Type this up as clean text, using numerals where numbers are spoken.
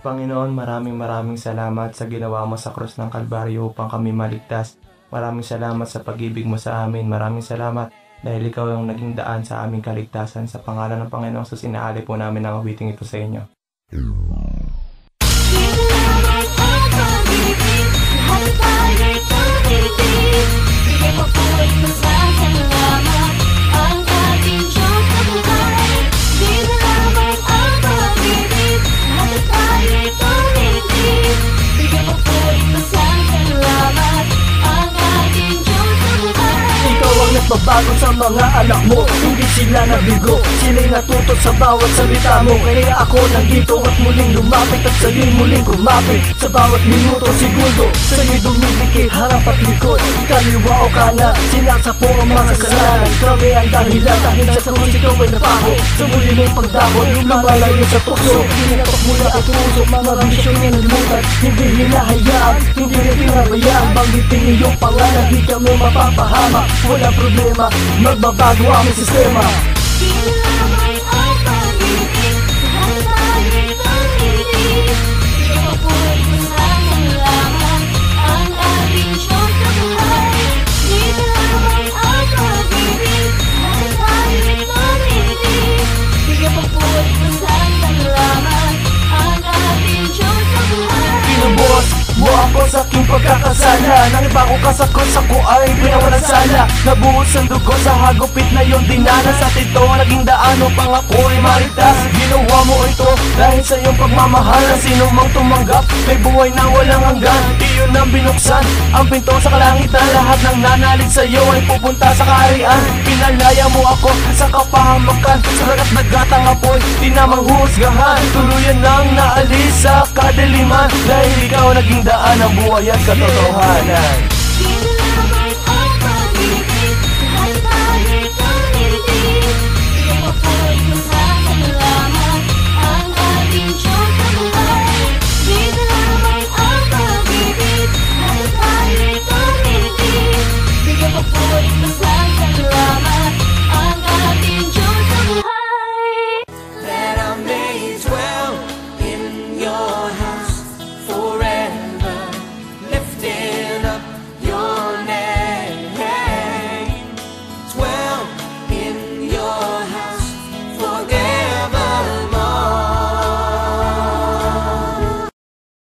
Panginoon, maraming salamat sa ginawa mo sa krus ng Kalbaryo upang kami maligtas. Maraming salamat sa pag-ibig mo sa amin. Maraming salamat dahil ikaw ang naging daan sa aming kaligtasan. Sa pangalan ng Panginoong Jesus, inaali po namin ang awiting ito sa inyo. Bago sa mga anak mo, hindi sila nabigo. Sila'y natuto sa bawat salita mo. Kaya ako nandito at muling lumapit at sa'yo'y muling kumapit. Sa bawat minuto, segundo, sa'yo'y dumidikit harap at likod, kaliwa o kanan, sinasapo ang mga kasalanan. Kami ang dahilan dahil sa krus ikaw ay napako. Sa muli mong pagdakot, lumalayo sa tukso. Pinatok mula at puso, mga bisyong nilimutan. Hindi hinahayaan, hindi rin pinabayaan. Banggitin iyong pangalan, di kami mapapahama. Wala problema, magbabago ang sistema. Kinamay ang pag-ibig, lahat tayo'y tumitig. Ikaw po'y pasasalamat, ang ating Diyos na buhay. Kinamay ang pag-ibig, lahat tayo'y tumitig. Ikaw po'y pasasalamat, ang ating Diyos na buhay. Pinubuhos mo ako sa aking pagkakasala. Nang iba ko kasakot sa ko ay pinawalan sala. Nabuhos ang dugo sa hagupit na iyong dinanas. At ito naging daan upang ako ay maritas. Ginawa mo ito dahil sa iyong pagmamahal. Sino mang tumanggap may buhay na walang hanggan. Iyon ang binuksan ang pinto sa kalangitan. Lahat ng nanalig sa iyo ay pupunta sa kaharian. Pinalaya mo ako sa kapahamakan. Sa lagat nagatang apoy di na manghusgahan. Tuluyan nang naalis sa kadiliman dahil ikaw naging daan ng buhay at katotohanan.